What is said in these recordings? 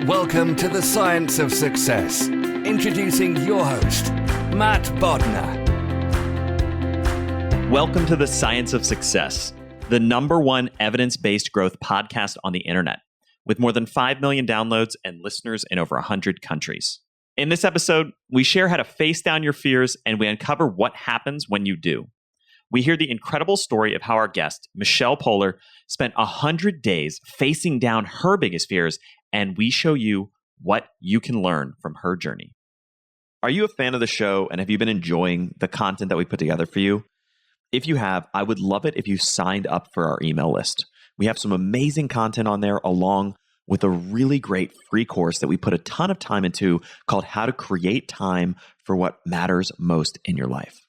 Welcome to the Science of Success. Introducing your host, Matt Bodnar. Welcome to the Science of Success, the #1 evidence-based growth podcast on the internet, with more than 5 million downloads and listeners in over 100 countries. In this episode, we share how to face down your fears, and we uncover what happens when you do. We hear the incredible story of how our guest, Michelle Poler, spent 100 days facing down her biggest fears, and we show you what you can learn from her journey. Are you a fan of the show, and have you been enjoying the content that we put together for you? If you have, I would love it if you signed up for our email list. We have some amazing content on there, along with a really great free course that we put a ton of time into called How to Create Time for What Matters Most in Your Life.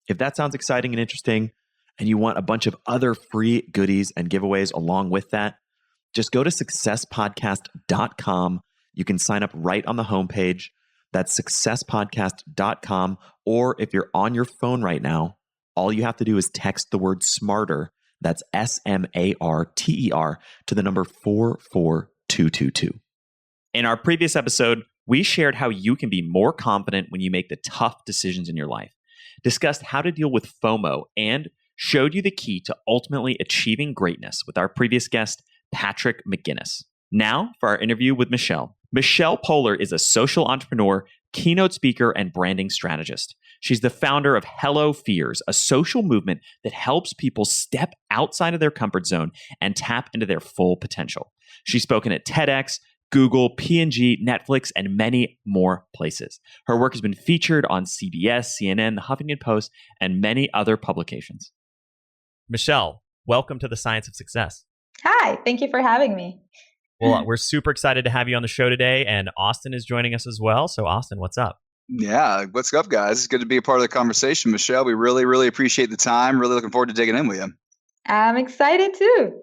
If that sounds exciting and interesting, and you want a bunch of other free goodies and giveaways along with that, just go to successpodcast.com. You can sign up right on the homepage. That's successpodcast.com. Or if you're on your phone right now, all you have to do is text the word SMARTER, that's SMARTER, to the number 44222. In our previous episode, we shared how you can be more confident when you make the tough decisions in your life, discussed how to deal with FOMO, and showed you the key to ultimately achieving greatness with our previous guest, Patrick McGinnis. Now for our interview with Michelle. Michelle Poler is a social entrepreneur, keynote speaker, and branding strategist. She's the founder of Hello Fears, a social movement that helps people step outside of their comfort zone and tap into their full potential. She's spoken at TEDx, Google, P&G, Netflix, and many more places. Her work has been featured on CBS, CNN, The Huffington Post, and many other publications. Michelle, welcome to the Science of Success. Hi, thank you for having me. Well, we're super excited to have you on the show today, and Austin is joining us as well. So Austin, what's up? Yeah, what's up, guys? It's good to be a part of the conversation, Michelle. We really appreciate the time. Really looking forward to digging in with you. I'm excited too.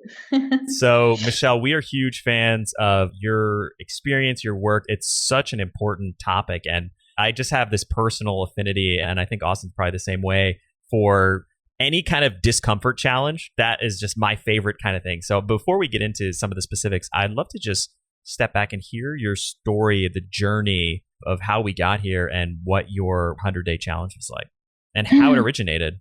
So, Michelle, we are huge fans of your experience, your work. It's such an important topic, and I just have this personal affinity, and I think Austin's probably the same way, for any kind of discomfort challenge. That is just my favorite kind of thing. So before we get into some of the specifics, I'd love to just step back and hear your story, the journey of how we got here and what your 100-day challenge was like and how it originated.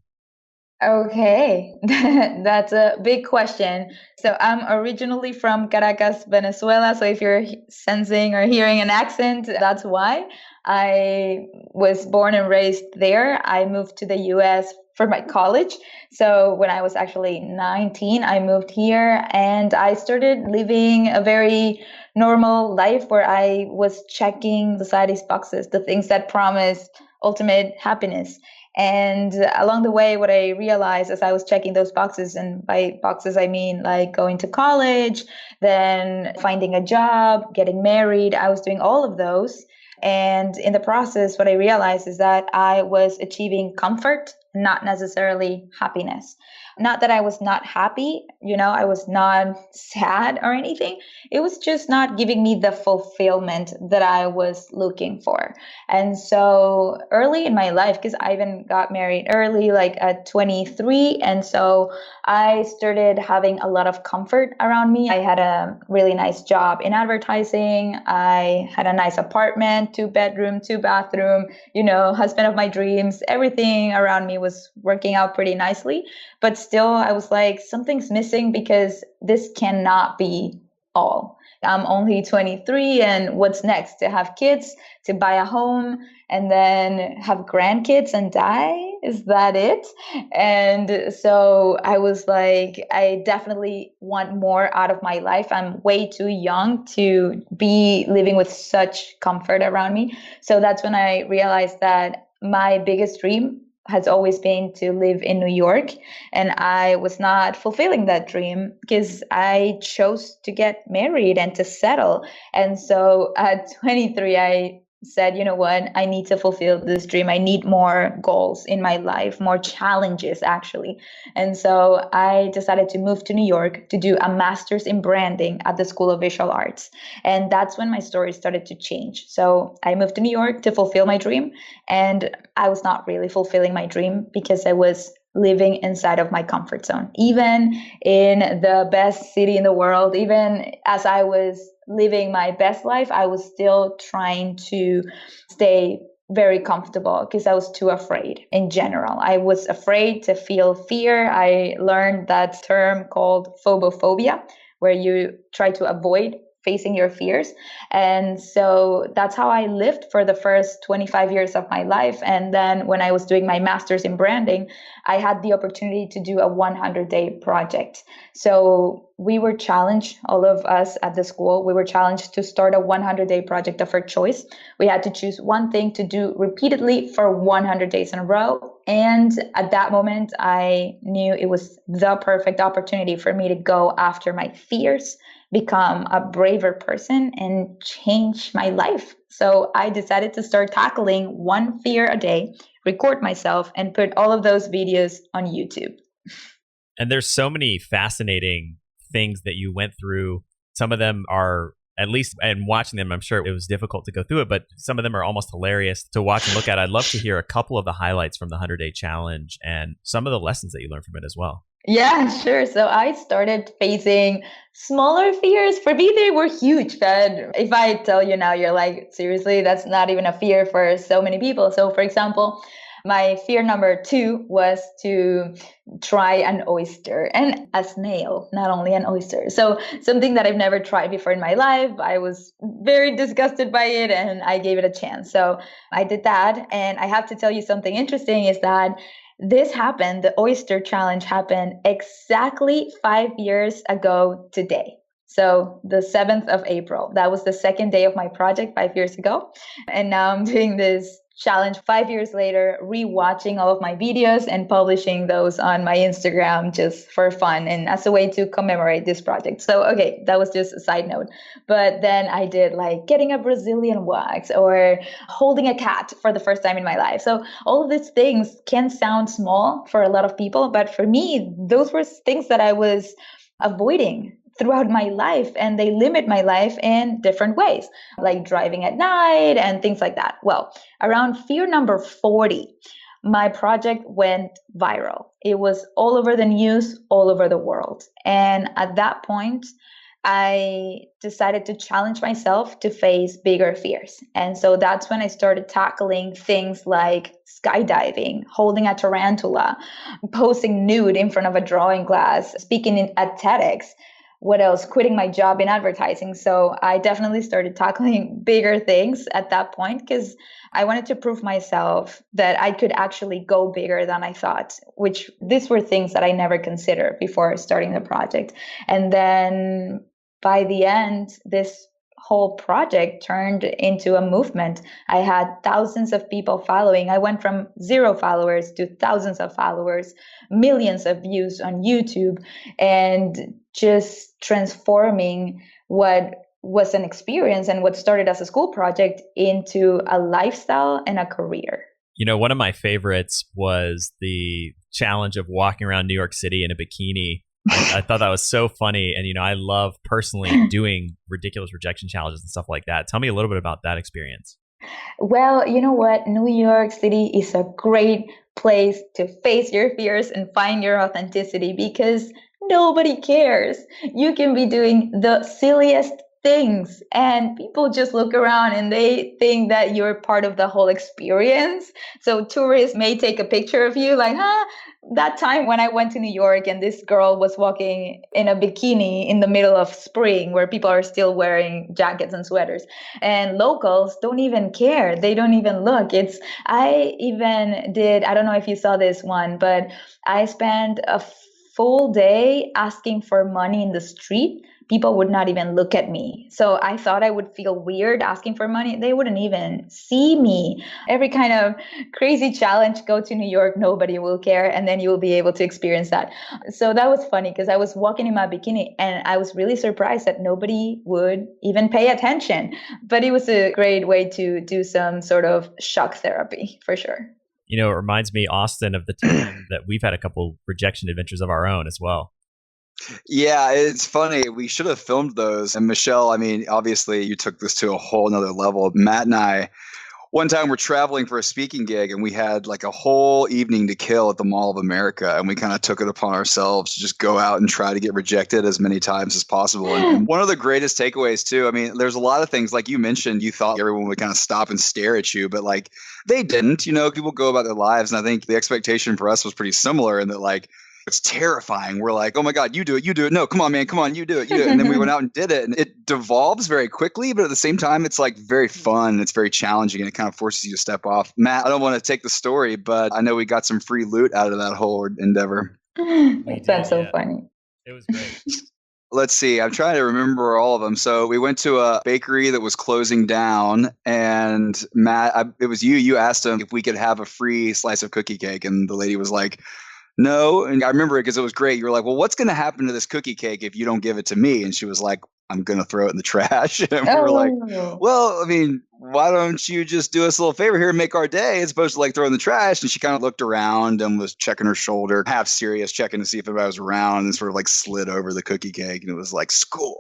Okay, that's a big question. So I'm originally from Caracas, Venezuela. So if you're sensing or hearing an accent, that's why. I was born and raised there. I moved to the US for my college. So when I was actually 19, I moved here and I started living a very normal life where I was checking society's boxes, the things that promised ultimate happiness. And along the way, what I realized as I was checking those boxes, and by boxes, I mean like going to college, then finding a job, getting married, I was doing all of those. And in the process, what I realized is that I was achieving comfort, not necessarily happiness. Not that I was not happy, I was not sad or anything. It was just not giving me the fulfillment that I was looking for. And so early in my life, because I even got married early, like at 23. And so I started having a lot of comfort around me. I had a really nice job in advertising. I had a nice apartment, 2-bedroom, 2-bathroom, husband of my dreams. Everything around me was working out pretty nicely. But still, I was like, something's missing because this cannot be all. I'm only 23, and what's next? To have kids, to buy a home, and then have grandkids and die? Is that it? And so I was like, I definitely want more out of my life. I'm way too young to be living with such comfort around me. So that's when I realized that my biggest dream has always been to live in New York. And I was not fulfilling that dream because I chose to get married and to settle. And so at 23, I said, you know what, I need to fulfill this dream. I need more goals in my life, more challenges, actually. And so I decided to move to New York to do a master's in branding at the School of Visual Arts. And that's when my story started to change. So I moved to New York to fulfill my dream. And I was not really fulfilling my dream because I was living inside of my comfort zone. Even in the best city in the world, even as I was living my best life, I was still trying to stay very comfortable because I was too afraid in general. I was afraid to feel fear. I learned that term called phobophobia, where you try to avoid facing your fears. And so that's how I lived for the first 25 years of my life. And then when I was doing my master's in branding, I had the opportunity to do a 100-day project. So we were challenged, all of us at the school, we were challenged to start a 100-day project of our choice. We had to choose one thing to do repeatedly for 100 days in a row. And at that moment, I knew it was the perfect opportunity for me to go after my fears, become a braver person, and change my life. So I decided to start tackling one fear a day, record myself, and put all of those videos on YouTube. And there's so many fascinating things that you went through. Some of them are, at least, and watching them, I'm sure it was difficult to go through it, but some of them are almost hilarious to watch and look at. I'd love to hear a couple of the highlights from the 100-day challenge and some of the lessons that you learned from it as well. Yeah, sure. So I started facing smaller fears. For me, they were huge. But if I tell you now, you're like, seriously, that's not even a fear for so many people. So for example, my fear number 2 was to try an oyster and a snail, not only an oyster. So something that I've never tried before in my life. I was very disgusted by it and I gave it a chance. So I did that. And I have to tell you something interesting is that this happened, the oyster challenge happened exactly 5 years ago today. So the 7th of April, that was the second day of my project 5 years ago. And now I'm doing this challenge 5 years later, rewatching all of my videos and publishing those on my Instagram just for fun and as a way to commemorate this project. So, okay, that was just a side note. But then I did like getting a Brazilian wax or holding a cat for the first time in my life. So all of these things can sound small for a lot of people, but for me, those were things that I was avoiding throughout my life, and they limit my life in different ways, like driving at night and things like that. Well, around fear number 40, my project went viral. It was all over the news, all over the world. And at that point, I decided to challenge myself to face bigger fears. And so that's when I started tackling things like skydiving, holding a tarantula, posing nude in front of a drawing class, speaking at TEDx. What else? Quitting my job in advertising. So I definitely started tackling bigger things at that point because I wanted to prove myself that I could actually go bigger than I thought, which these were things that I never considered before starting the project. And then by the end, this whole project turned into a movement. I had thousands of people following. I went from 0 followers to thousands of followers, millions of views on YouTube, and just transforming what was an experience and what started as a school project into a lifestyle and a career. You know, one of my favorites was the challenge of walking around New York City in a bikini. I thought that was so funny. And, you know, I love personally doing ridiculous rejection challenges and stuff like that. Tell me a little bit about that experience. Well, you know what? New York City is a great place to face your fears and find your authenticity because nobody cares. You can be doing the silliest things and people just look around and they think that you're part of the whole experience. So tourists may take a picture of you like, that time when I went to New York and this girl was walking in a bikini in the middle of spring where people are still wearing jackets and sweaters, and locals don't even care. They don't even look. I don't know if you saw this one, but I spent a full day asking for money in the street. People would not even look at me. So I thought I would feel weird asking for money. They wouldn't even see me. Every kind of crazy challenge, go to New York, nobody will care. And then you will be able to experience that. So that was funny because I was walking in my bikini and I was really surprised that nobody would even pay attention. But it was a great way to do some sort of shock therapy for sure. You know, it reminds me, Austin, of the time that we've had a couple rejection adventures of our own as well. Yeah, it's funny. We should have filmed those. And Michelle, I mean, obviously you took this to a whole nother level. Matt and I, One time we're traveling for a speaking gig and we had like a whole evening to kill at the Mall of America. And we kind of took it upon ourselves to just go out and try to get rejected as many times as possible. And one of the greatest takeaways too, I mean, there's a lot of things like you mentioned, you thought everyone would kind of stop and stare at you, but like they didn't, people go about their lives. And I think the expectation for us was pretty similar in that like, it's terrifying. We're like, oh my God, you do it, you do it. No, come on, man, come on, you do it, you do it. And then we went out and did it. And it devolves very quickly, but at the same time, it's like very fun. It's very challenging and it kind of forces you to step off. Matt, I don't want to take the story, but I know we got some free loot out of that whole endeavor. That's so funny. It was great. Let's see. I'm trying to remember all of them. So we went to a bakery that was closing down, and Matt, it was you. You asked him if we could have a free slice of cookie cake, and the lady was like, no. And I remember it because it was great. You were like, well, what's going to happen to this cookie cake if you don't give it to me? And she was like, I'm going to throw it in the trash. And we were like, well, I mean, why don't you just do us a little favor here and make our day as opposed to like throw in the trash? And she kind of looked around and was checking her shoulder, half serious, checking to see if anybody was around, and sort of like slid over the cookie cake. And it was like, score.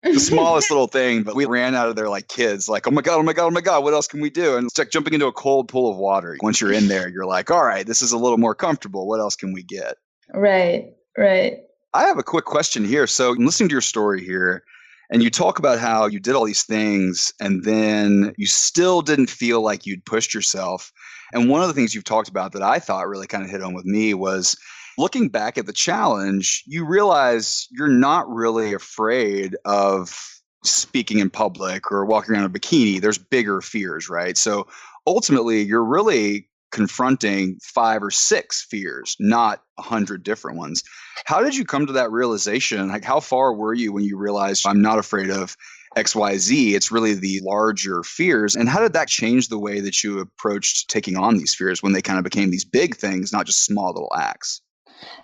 The smallest little thing, but we ran out of there like kids, like, oh my God, oh my God, oh my God, what else can we do? And it's like jumping into a cold pool of water. Once you're in there, you're like, all right, this is a little more comfortable. What else can we get? Right. I have a quick question here. So I'm listening to your story here, and you talk about how you did all these things and then you still didn't feel like you'd pushed yourself. And one of the things you've talked about that I thought really kind of hit home with me was looking back at the challenge, you realize you're not really afraid of speaking in public or walking around in a bikini. There's bigger fears, right? So ultimately, you're really confronting 5 or 6 fears, not 100 different ones. How did you come to that realization? Like, how far were you when you realized I'm not afraid of XYZ? It's really the larger fears. And how did that change the way that you approached taking on these fears when they kind of became these big things, not just small little acts?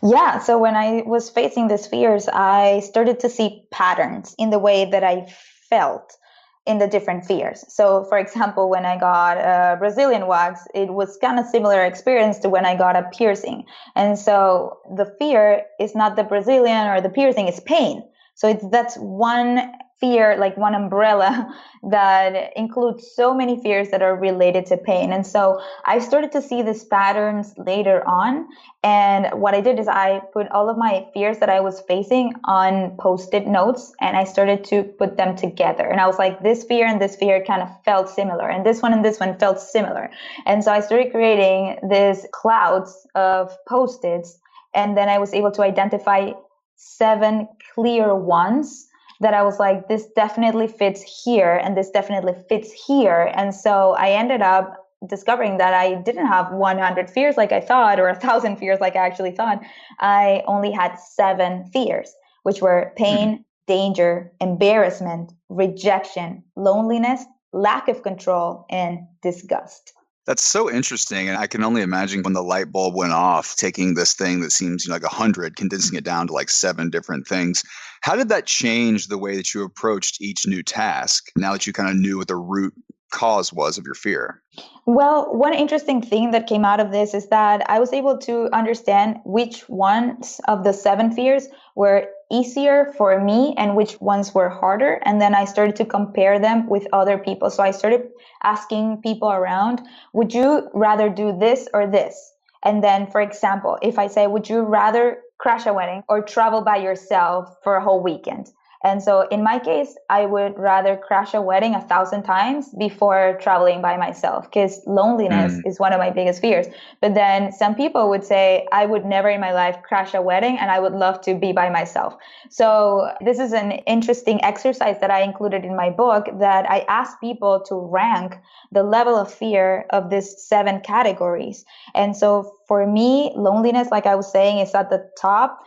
Yeah. So when I was facing these fears, I started to see patterns in the way that I felt in the different fears. So for example, when I got a Brazilian wax, it was kind of similar experience to when I got a piercing. And so the fear is not the Brazilian or the piercing, it's pain. So that's one fear, like one umbrella that includes so many fears that are related to pain. And so I started to see these patterns later on. And what I did is I put all of my fears that I was facing on Post-it notes, and I started to put them together. And I was like, this fear and this fear kind of felt similar, and this one felt similar. And so I started creating these clouds of Post-its, and then I was able to identify 7 clear ones that I was like, this definitely fits here, and this definitely fits here. And so I ended up discovering that I didn't have 100 fears like I thought, or 1,000 fears like I actually thought. I only had 7 fears, which were pain, danger, embarrassment, rejection, loneliness, lack of control, and disgust. That's so interesting. And I can only imagine when the light bulb went off, taking this thing that seems like 100, condensing it down to like 7 different things. How did that change the way that you approached each new task now that you kind of knew what the root cause was of your fear? Well, one interesting thing that came out of this is that I was able to understand which ones of the 7 fears were easier for me and which ones were harder. And then I started to compare them with other people. So I started asking people around, would you rather do this or this? And then, for example, if I say, would you rather crash a wedding or travel by yourself for a whole weekend? And so in my case, I would rather crash a wedding 1,000 times before traveling by myself, because loneliness is one of my biggest fears. But then some people would say, I would never in my life crash a wedding, and I would love to be by myself. So this is an interesting exercise that I included in my book, that I asked people to rank the level of fear of these 7 categories. And so for me, loneliness, like I was saying, is at the top.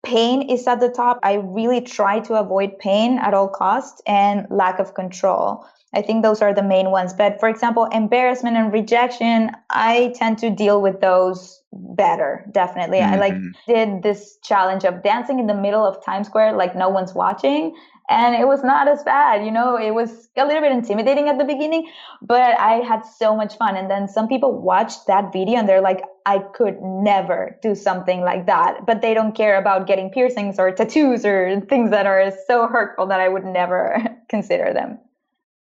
Pain is at the top. I really try to avoid pain at all costs, and lack of control. I think those are the main ones. But for example, embarrassment and rejection, I tend to deal with those better, definitely. I did this challenge of dancing in the middle of Times Square like no one's watching. And it was not as bad, it was a little bit intimidating at the beginning, but I had so much fun. And then some people watched that video and they're like, I could never do something like that. But they don't care about getting piercings or tattoos or things that are so hurtful that I would never consider them.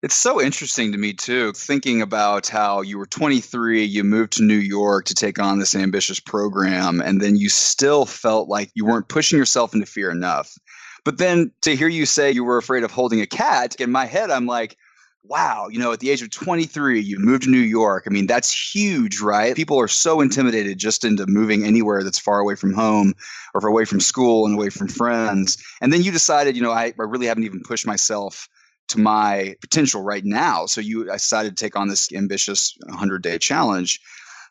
It's so interesting to me too, thinking about how you were 23, you moved to New York to take on this ambitious program, and then you still felt like you weren't pushing yourself into fear enough. But then to hear you say you were afraid of holding a cat, in my head, I'm like, wow, at the age of 23, you moved to New York. I mean, that's huge, right? People are so intimidated just into moving anywhere that's far away from home or away from school and away from friends. And then you decided, I really haven't even pushed myself to my potential right now. So I decided to take on this ambitious 100-day challenge.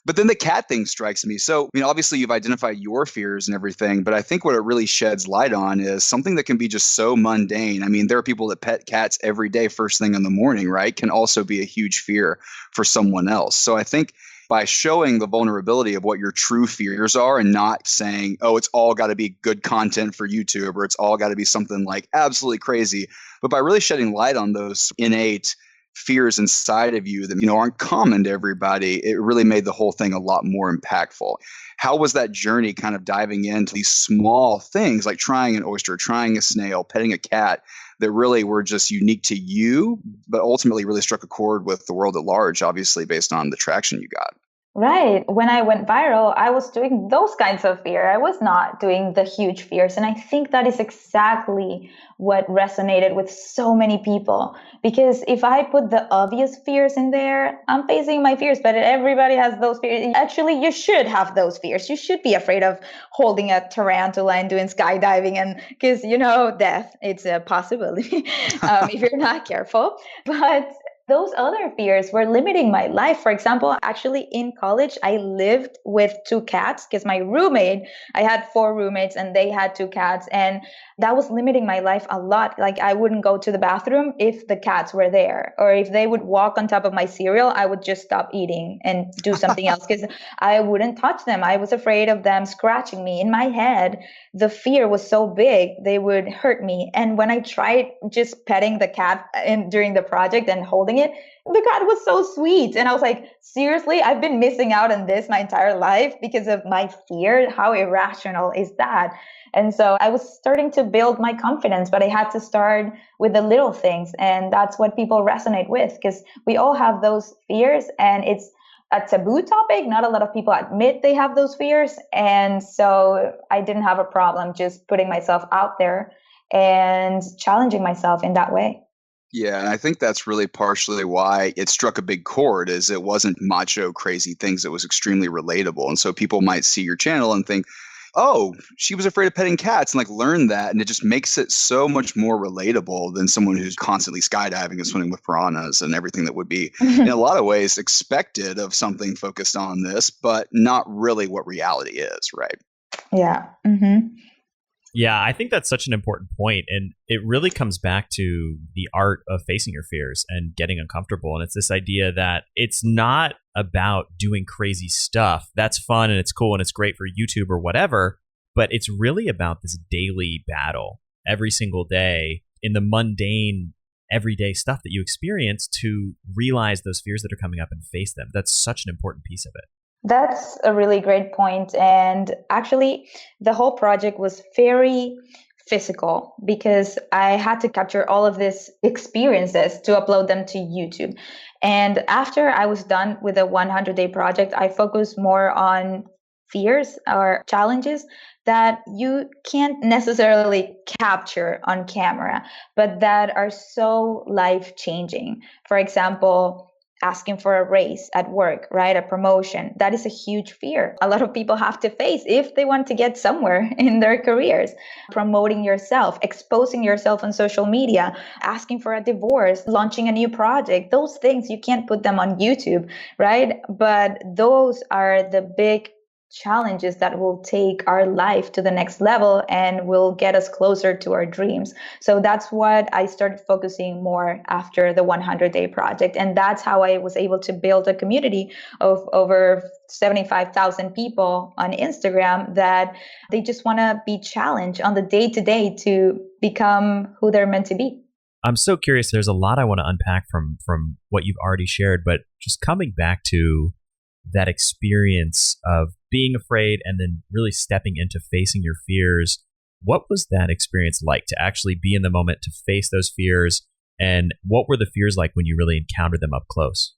But then the cat thing strikes me. So, obviously you've identified your fears and everything, but I think what it really sheds light on is something that can be just so mundane. I mean, there are people that pet cats every day, first thing in the morning, right? Can also be a huge fear for someone else. So I think by showing the vulnerability of what your true fears are and not saying, oh, it's all got to be good content for YouTube or it's all got to be something like absolutely crazy, but by really shedding light on those innate fears inside of you that aren't common to everybody, it really made the whole thing a lot more impactful. How was that journey kind of diving into these small things like trying an oyster, trying a snail, petting a cat that really were just unique to you, but ultimately really struck a chord with the world at large, obviously based on the traction you got? Right. When I went viral, I was doing those kinds of fear. I was not doing the huge fears. And I think that is exactly what resonated with so many people. Because if I put the obvious fears in there, I'm facing my fears, but everybody has those fears. Actually, you should have those fears. You should be afraid of holding a tarantula and doing skydiving, and because, death, it's a possibility if you're not careful. But those other fears were limiting my life. For example, actually in college, I lived with two cats because I had four roommates and they had two cats. And that was limiting my life a lot. Like I wouldn't go to the bathroom if the cats were there, or if they would walk on top of my cereal, I would just stop eating and do something else because I wouldn't touch them. I was afraid of them scratching me. In my head, the fear was so big, they would hurt me. And when I tried just petting the cat during the project and holding it, the cat was so sweet. And I was like, seriously, I've been missing out on this my entire life because of my fear. How irrational is that? And so I was starting to build my confidence, but I had to start with the little things. And that's what people resonate with, because we all have those fears and it's a taboo topic. Not a lot of people admit they have those fears. And so I didn't have a problem just putting myself out there and challenging myself in that way. Yeah, and I think that's really partially why it struck a big chord, is it wasn't macho crazy things. It was extremely relatable. And so people might see your channel and think, oh, she was afraid of petting cats, and like learn that. And it just makes it so much more relatable than someone who's constantly skydiving and swimming with piranhas and everything that would be in a lot of ways expected of something focused on this, but not really what reality is, right? Yeah. Mm-hmm. Yeah, I think that's such an important point, and it really comes back to the art of facing your fears and getting uncomfortable. And it's this idea that it's not about doing crazy stuff. That's fun and it's cool and it's great for YouTube or whatever, but it's really about this daily battle every single day in the mundane, everyday stuff that you experience to realize those fears that are coming up and face them. That's such an important piece of it. That's a really great point. And actually, the whole project was very physical because I had to capture all of these experiences to upload them to YouTube. And after I was done with the 100-day project, I focused more on fears or challenges that you can't necessarily capture on camera, but that are so life-changing. For example, asking for a raise at work, right? A promotion. That is a huge fear a lot of people have to face if they want to get somewhere in their careers. Promoting yourself, exposing yourself on social media, asking for a divorce, launching a new project. Those things, you can't put them on YouTube, right? But those are the big challenges that will take our life to the next level and will get us closer to our dreams. So that's what I started focusing more after the 100-day project. And that's how I was able to build a community of over 75,000 people on Instagram that they just want to be challenged on the day-to-day to become who they're meant to be. I'm so curious. There's a lot I want to unpack from what you've already shared, but just coming back to that experience of being afraid and then really stepping into facing your fears. What was that experience like to actually be in the moment, to face those fears? And what were the fears like when you really encountered them up close?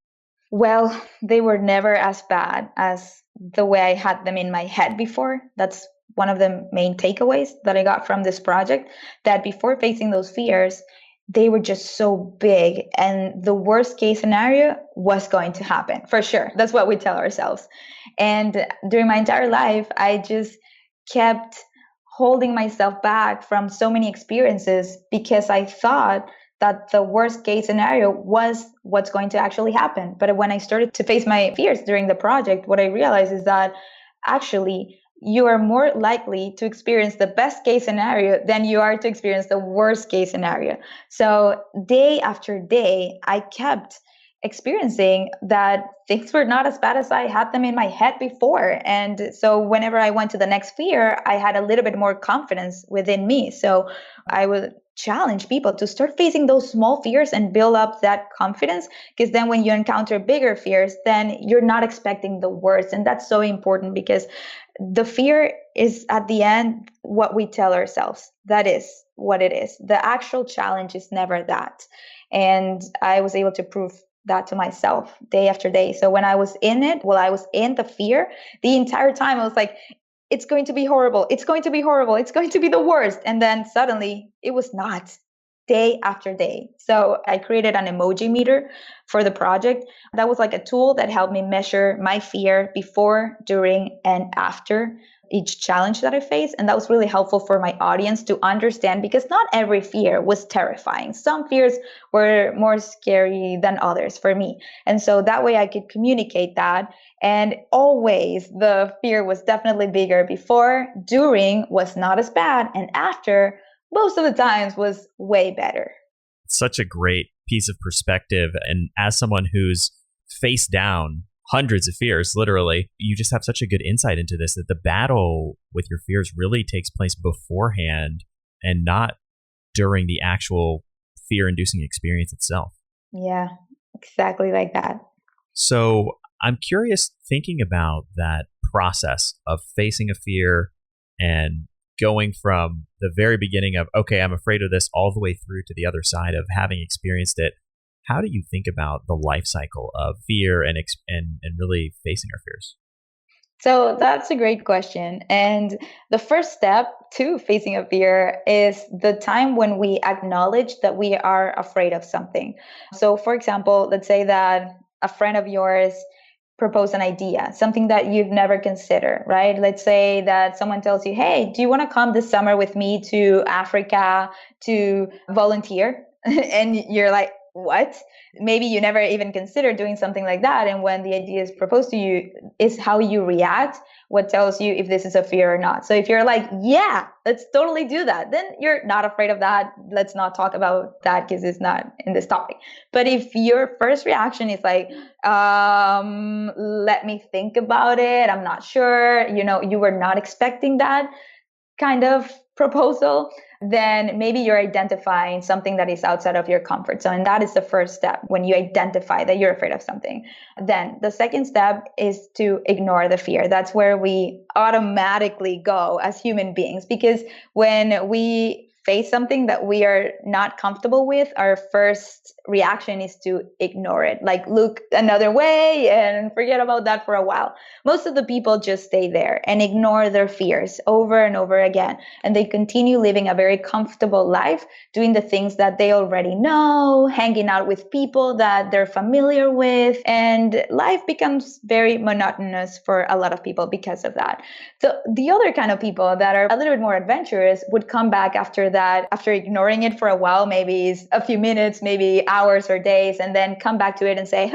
Well, they were never as bad as the way I had them in my head before. That's one of the main takeaways that I got from this project, that before facing those fears, they were just so big and the worst case scenario was going to happen for sure. That's what we tell ourselves. And during my entire life, I just kept holding myself back from so many experiences because I thought that the worst case scenario was what's going to actually happen. But when I started to face my fears during the project, what I realized is that actually you are more likely to experience the best case scenario than you are to experience the worst case scenario. So day after day, I kept experiencing that things were not as bad as I had them in my head before. And so whenever I went to the next fear, I had a little bit more confidence within me. So I would challenge people to start facing those small fears and build up that confidence, because then when you encounter bigger fears, then you're not expecting the worst. And that's so important, because the fear is at the end what we tell ourselves. That is what it is. The actual challenge is never that. And I was able to prove that to myself day after day. So when I was in it, while I was in the fear, the entire time I was like, it's going to be horrible. It's going to be horrible. It's going to be the worst. And then suddenly it was not, day after day. So I created an emoji meter for the project. That was like a tool that helped me measure my fear before, during, and after each challenge that I faced. And that was really helpful for my audience to understand, because not every fear was terrifying. Some fears were more scary than others for me. And so that way I could communicate that. And always the fear was definitely bigger before, during was not as bad, and after most of the times was way better. Such a great piece of perspective. And as someone who's faced down hundreds of fears, literally, you just have such a good insight into this, that the battle with your fears really takes place beforehand and not during the actual fear-inducing experience itself. Yeah, exactly like that. So I'm curious, thinking about that process of facing a fear and going from the very beginning of, okay, I'm afraid of this, all the way through to the other side of having experienced it. How do you think about the life cycle of fear and really facing our fears? So that's a great question. And the first step to facing a fear is the time when we acknowledge that we are afraid of something. So, for example, let's say that a friend of yours proposed an idea, something that you've never considered, right? Let's say that someone tells you, hey, do you want to come this summer with me to Africa to volunteer? And you're like, what? Maybe you never even considered doing something like that. And when the idea is proposed to you, is how you react what tells you if this is a fear or not. So if you're like, yeah, let's totally do that, then you're not afraid of that. Let's not talk about that because it's not in this topic. But if your first reaction is like, let me think about it, I'm not sure, you were not expecting that kind of proposal, then maybe you're identifying something that is outside of your comfort zone. And that is the first step, when you identify that you're afraid of something. Then the second step is to ignore the fear. That's where we automatically go as human beings, because when we face something that we are not comfortable with, our first reaction is to ignore it, like look another way and forget about that for a while. Most of the people just stay there and ignore their fears over and over again, and they continue living a very comfortable life, doing the things that they already know, hanging out with people that they're familiar with, and life becomes very monotonous for a lot of people because of that. So the other kind of people that are a little bit more adventurous would come back after that, after ignoring it for a while, maybe a few minutes, maybe hours or days, and then come back to it and say,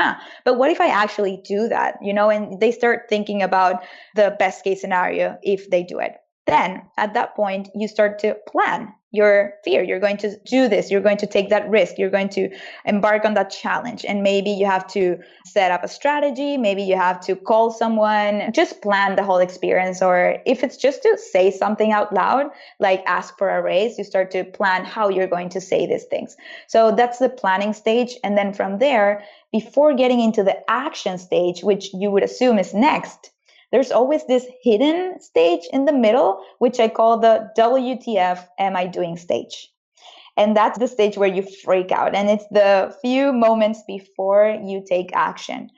but what if I actually do that? And they start thinking about the best case scenario if they do it. Then at that point, you start to plan your fear. You're going to do this. You're going to take that risk. You're going to embark on that challenge. And maybe you have to set up a strategy. Maybe you have to call someone, just plan the whole experience. Or if it's just to say something out loud, like ask for a raise, you start to plan how you're going to say these things. So that's the planning stage. And then from there, before getting into the action stage, which you would assume is next, there's always this hidden stage in the middle, which I call the WTF am I doing stage. And that's the stage where you freak out. And it's the few moments before you take action.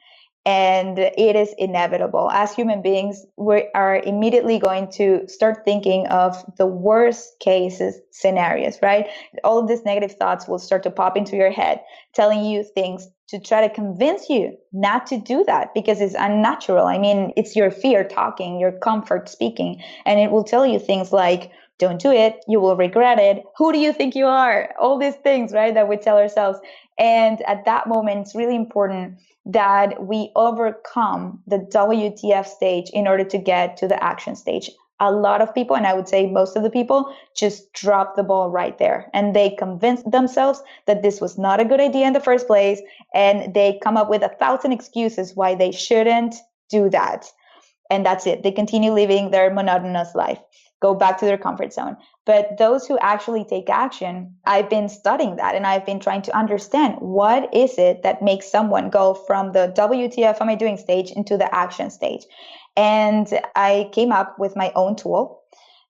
And it is inevitable. As human beings, we are immediately going to start thinking of the worst cases scenarios, right? All of these negative thoughts will start to pop into your head, telling you things to try to convince you not to do that because it's unnatural. I mean, it's your fear talking, your comfort speaking, and it will tell you things like, don't do it, you will regret it. Who do you think you are? All these things, right, that we tell ourselves. And at that moment, it's really important that we overcome the WTF stage in order to get to the action stage. A lot of people, and I would say most of the people, just drop the ball right there. And they convince themselves that this was not a good idea in the first place. And they come up with 1,000 excuses why they shouldn't do that. And that's it. They continue living their monotonous life, go back to their comfort zone. But those who actually take action, I've been studying that and I've been trying to understand what is it that makes someone go from the WTF am I doing stage into the action stage. And I came up with my own tool.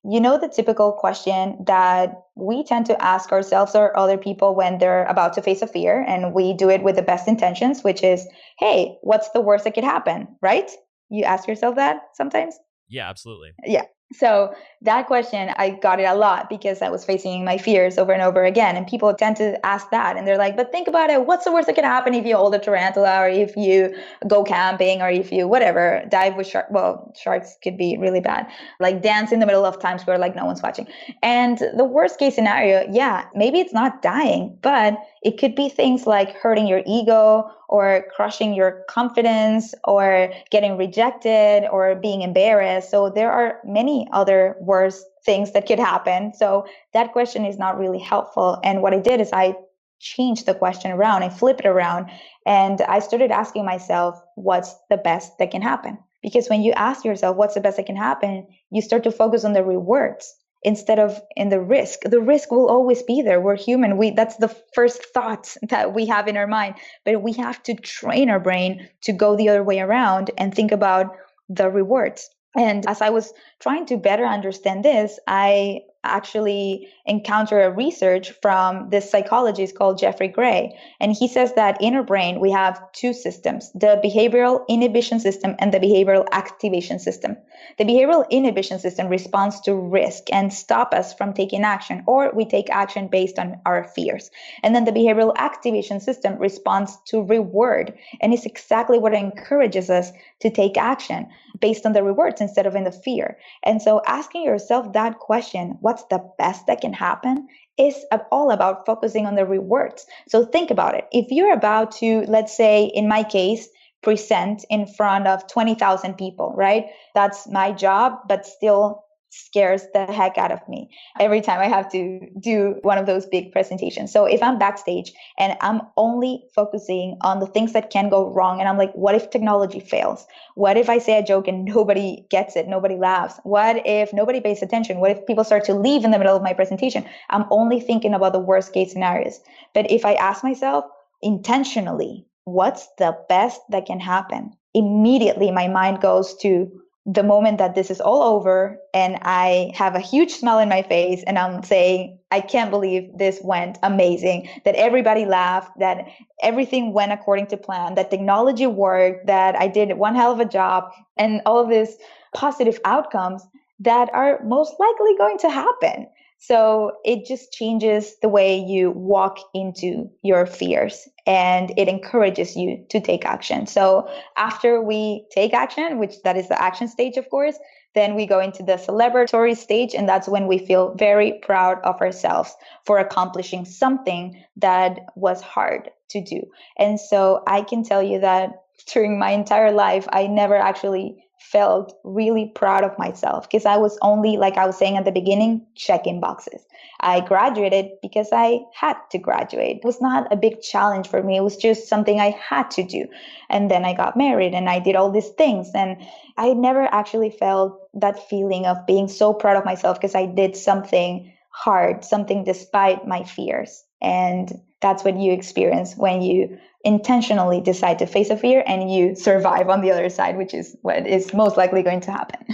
You know, the typical question that we tend to ask ourselves or other people when they're about to face a fear, and we do it with the best intentions, which is, hey, what's the worst that could happen, right? You ask yourself that sometimes? Yeah, absolutely. Yeah. So that question, I got it a lot because I was facing my fears over and over again. And people tend to ask that. And they're like, but think about it. What's the worst that can happen if you hold a tarantula or if you go camping or if you, whatever, dive with sharks? Well, sharks could be really bad. Like dance in the middle of times where like no one's watching. And the worst case scenario, yeah, maybe it's not dying, but it could be things like hurting your ego or crushing your confidence or getting rejected or being embarrassed. So there are many other worse things that could happen. So that question is not really helpful. And what I did is I changed the question around, I flipped it around, and I started asking myself, what's the best that can happen? Because when you ask yourself, what's the best that can happen, you start to focus on the rewards instead of in the risk. The risk will always be there. We're human. That's the first thought that we have in our mind. But we have to train our brain to go the other way around and think about the rewards. And as I was trying to better understand this, I actually encountered a research from this psychologist called Jeffrey Gray. And he says that in our brain, we have two systems, the behavioral inhibition system and the behavioral activation system. The behavioral inhibition system responds to risk and stop us from taking action, or we take action based on our fears. And then the behavioral activation system responds to reward. And it's exactly what encourages us to take action based on the rewards instead of in the fear. And so asking yourself that question, what's the best that can happen, is all about focusing on the rewards. So think about it. If you're about to, let's say, in my case, present in front of 20,000 people, right? That's my job, but still scares the heck out of me every time I have to do one of those big presentations. So if I'm backstage and I'm only focusing on the things that can go wrong, and I'm like, what if technology fails? What if I say a joke and nobody gets it, nobody laughs? What if nobody pays attention? What if people start to leave in the middle of my presentation? I'm only thinking about the worst case scenarios. But if I ask myself intentionally, what's the best that can happen? Immediately my mind goes to the moment that this is all over and I have a huge smile in my face and I'm saying, I can't believe this went amazing, that everybody laughed, that everything went according to plan, that technology worked, that I did one hell of a job, and all of these positive outcomes that are most likely going to happen. So it just changes the way you walk into your fears and it encourages you to take action. So after we take action, which that is the action stage, of course, then we go into the celebratory stage. And that's when we feel very proud of ourselves for accomplishing something that was hard to do. And so I can tell you that during my entire life, I never actually felt really proud of myself because I was only, like I was saying at the beginning, checking boxes. I graduated because I had to graduate. It was not a big challenge for me. It was just something I had to do. And then I got married and I did all these things. And I never actually felt that feeling of being so proud of myself because I did something hard, something despite my fears. And that's what you experience when you intentionally decide to face a fear and you survive on the other side, which is what is most likely going to happen.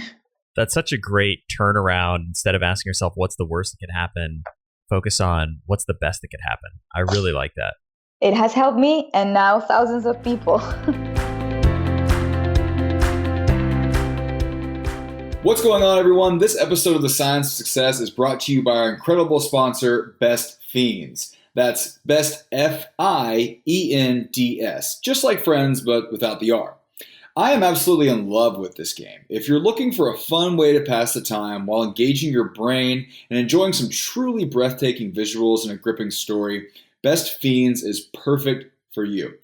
That's such a great turnaround. Instead of asking yourself, what's the worst that can happen? focus on what's the best that could happen. I really like that. It has helped me and now thousands of people. What's going on, everyone? This episode of The Science of Success is brought to you by our incredible sponsor, Best Fiends. That's Best Fiends, just like Friends, but without the R. I am absolutely in love with this game. If you're looking for a fun way to pass the time while engaging your brain and enjoying some truly breathtaking visuals and a gripping story, Best Fiends is perfect for you.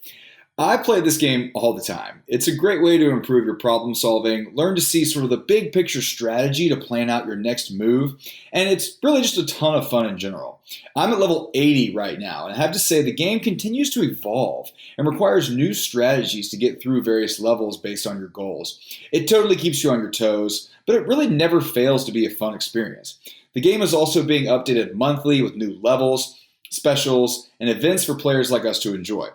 I play this game all the time. It's a great way to improve your problem solving, learn to see sort of the big picture strategy to plan out your next move, and it's really just a ton of fun in general. I'm at level 80 right now, and I have to say the game continues to evolve and requires new strategies to get through various levels based on your goals. It totally keeps you on your toes, but it really never fails to be a fun experience. The game is also being updated monthly with new levels, specials, and events for players like us to enjoy.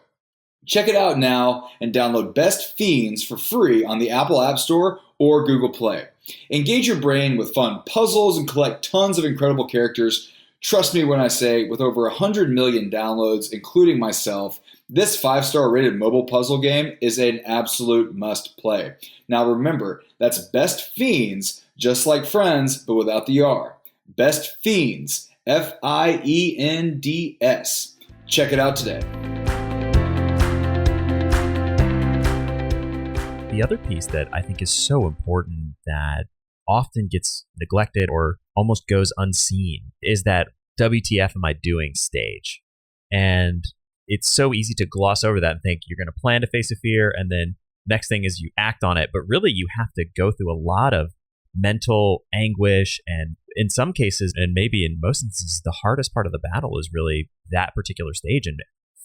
Check it out now and download Best Fiends for free on the Apple App Store or Google Play. Engage your brain with fun puzzles and collect tons of incredible characters. Trust me when I say, with over 100 million downloads, including myself, this 5-star rated mobile puzzle game is an absolute must play. Now remember, that's Best Fiends, just like Friends, but without the R. Best Fiends, Fiends. Check it out today. The other piece that I think is so important that often gets neglected or almost goes unseen is that WTF am I doing stage. And it's so easy to gloss over that and think you're going to plan to face a fear and then next thing is you act on it. But really you have to go through a lot of mental anguish, and in some cases, and maybe in most instances, the hardest part of the battle is really that particular stage and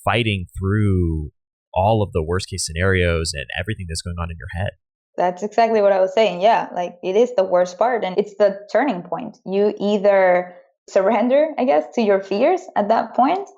fighting through all of the worst case scenarios and everything that's going on in your head. That's exactly what I was saying. Yeah, like it is the worst part and it's the turning point. You either surrender, I guess, to your fears at that point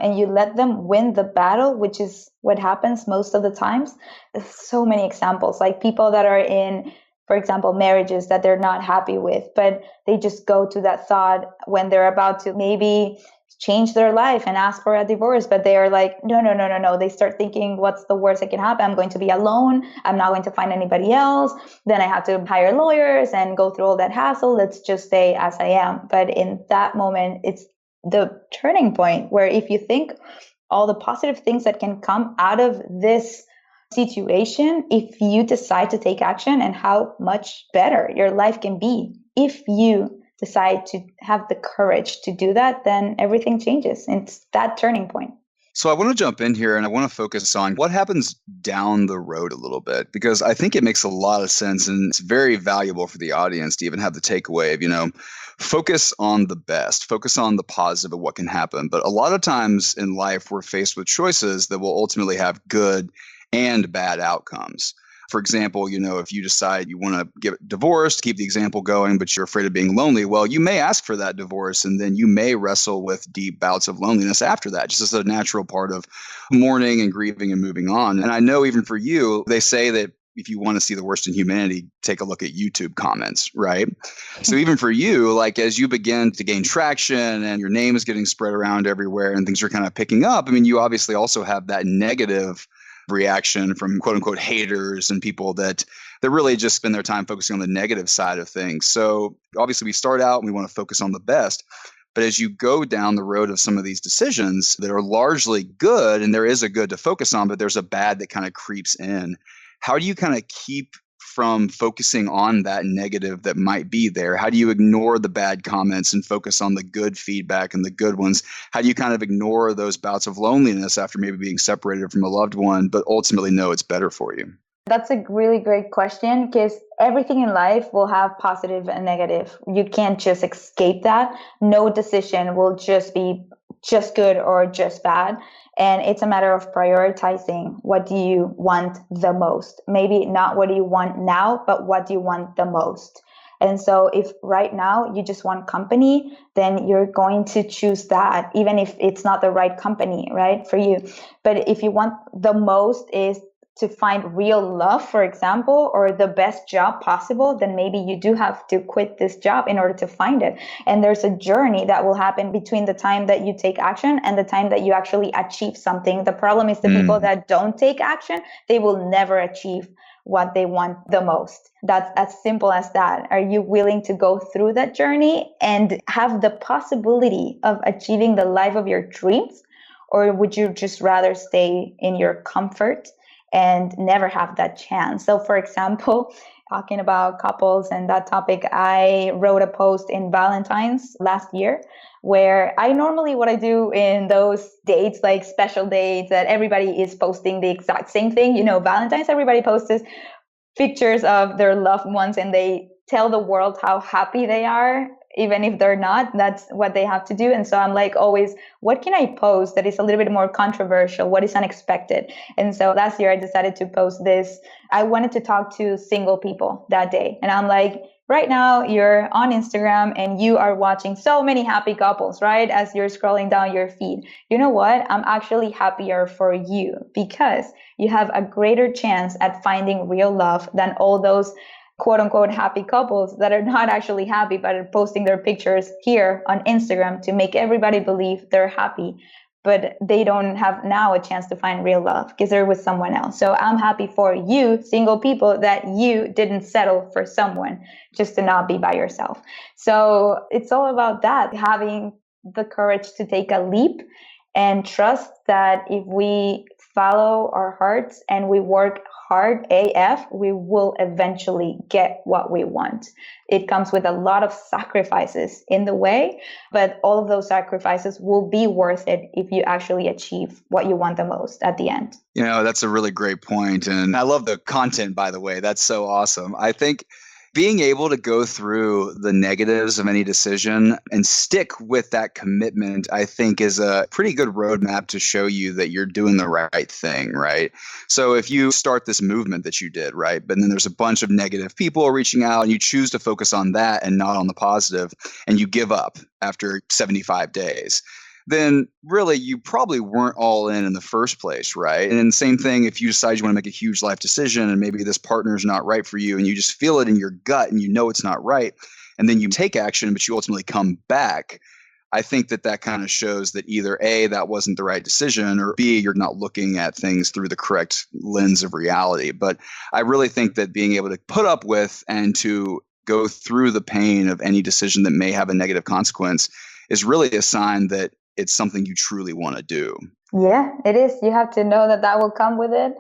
and you let them win the battle, which is what happens most of the times. There's so many examples, like people that are in, for example, marriages that they're not happy with, but they just go to that thought when they're about to maybe change their life and ask for a divorce, but they are like, no. They start thinking, what's the worst that can happen? I'm going to be alone. I'm not going to find anybody else. Then I have to hire lawyers and go through all that hassle. Let's just stay as I am. But in that moment, it's the turning point where if you think all the positive things that can come out of this situation, if you decide to take action, and how much better your life can be if you decide to have the courage to do that, then everything changes. It's that turning point. So I want to jump in here and I want to focus on what happens down the road a little bit, because I think it makes a lot of sense and it's very valuable for the audience to even have the takeaway of, focus on the best, focus on the positive of what can happen. But a lot of times in life, we're faced with choices that will ultimately have good and bad outcomes. For example, if you decide you want to get divorced, keep the example going, but you're afraid of being lonely, well, you may ask for that divorce and then you may wrestle with deep bouts of loneliness after that, just as a natural part of mourning and grieving and moving on. And I know even for you, they say that if you want to see the worst in humanity, take a look at YouTube comments, right? So even for you, like as you begin to gain traction and your name is getting spread around everywhere and things are kind of picking up, you obviously also have that negative reaction from quote unquote haters and people that really just spend their time focusing on the negative side of things. So obviously we start out and we want to focus on the best, but as you go down the road of some of these decisions that are largely good, and there is a good to focus on, but there's a bad that kind of creeps in, how do you kind of keep from focusing on that negative that might be there? How do you ignore the bad comments and focus on the good feedback and the good ones? How do you kind of ignore those bouts of loneliness after maybe being separated from a loved one, but ultimately know it's better for you? That's a really great question, because everything in life will have positive and negative. You can't just escape that. No decision will just be just good or just bad. And it's a matter of prioritizing. What do you want the most? Maybe not what do you want now, but what do you want the most? And so if right now you just want company, then you're going to choose that, even if it's not the right company, right, for you. But if you want the most is to find real love, for example, or the best job possible, then maybe you do have to quit this job in order to find it. And there's a journey that will happen between the time that you take action and the time that you actually achieve something. The problem is the people that don't take action, they will never achieve what they want the most. That's as simple as that. Are you willing to go through that journey and have the possibility of achieving the life of your dreams? Or would you just rather stay in your comfort and never have that chance? So for example, talking about couples and that topic, I wrote a post in Valentine's last year where I normally, what I do in those dates, like special dates that everybody is posting the exact same thing, Valentine's, everybody posts pictures of their loved ones and they tell the world how happy they are, even if they're not. That's what they have to do. And so I'm like, always, what can I post that is a little bit more controversial? What is unexpected? And so last year I decided to post this. I wanted to talk to single people that day. And I'm like, right now you're on Instagram and you are watching so many happy couples, right? As you're scrolling down your feed. You know what? I'm actually happier for you because you have a greater chance at finding real love than all those quote unquote happy couples that are not actually happy, but are posting their pictures here on Instagram to make everybody believe they're happy. But they don't have now a chance to find real love because they're with someone else. So I'm happy for you, single people, that you didn't settle for someone just to not be by yourself. So it's all about that, having the courage to take a leap and trust that if we follow our hearts and we work hard AF, we will eventually get what we want. It comes with a lot of sacrifices in the way, but all of those sacrifices will be worth it if you actually achieve what you want the most at the end. That's a really great point. And I love the content, by the way. That's so awesome. I think being able to go through the negatives of any decision and stick with that commitment, I think, is a pretty good roadmap to show you that you're doing the right thing, right? So if you start this movement that you did, right, but then there's a bunch of negative people reaching out and you choose to focus on that and not on the positive, and you give up after 75 days, then really you probably weren't all in the first place, right? And then same thing if you decide you want to make a huge life decision and maybe this partner is not right for you and you just feel it in your gut and you know it's not right, and then you take action but you ultimately come back. I think that kind of shows that either A, that wasn't the right decision, or B, you're not looking at things through the correct lens of reality. But I really think that being able to put up with and to go through the pain of any decision that may have a negative consequence is really a sign that it's something you truly want to do. Yeah, it is. You have to know that will come with it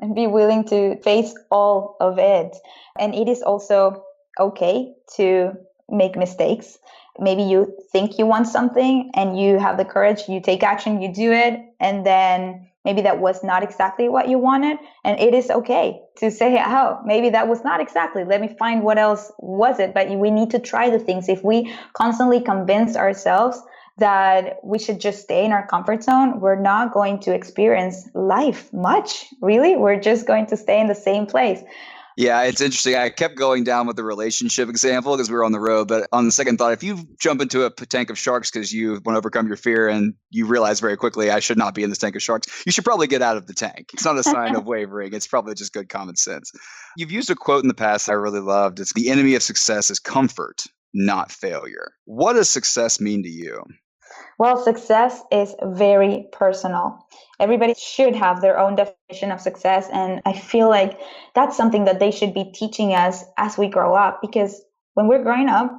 and be willing to face all of it. And it is also okay to make mistakes. Maybe you think you want something and you have the courage, you take action, you do it, and then maybe that was not exactly what you wanted. And it is okay to say, oh, maybe that was not exactly. Let me find what else was it. But we need to try the things. If we constantly convince ourselves that we should just stay in our comfort zone, we're not going to experience life much, really. We're just going to stay in the same place. Yeah, it's interesting. I kept going down with the relationship example because we were on the road. But on the second thought, if you jump into a tank of sharks because you want to overcome your fear and you realize very quickly, I should not be in this tank of sharks, you should probably get out of the tank. It's not a sign of wavering. It's probably just good common sense. You've used a quote in the past I really loved. It's the enemy of success is comfort, not failure. What does success mean to you? Well, success is very personal. Everybody should have their own definition of success. And I feel like that's something that they should be teaching us as we grow up, because when we're growing up,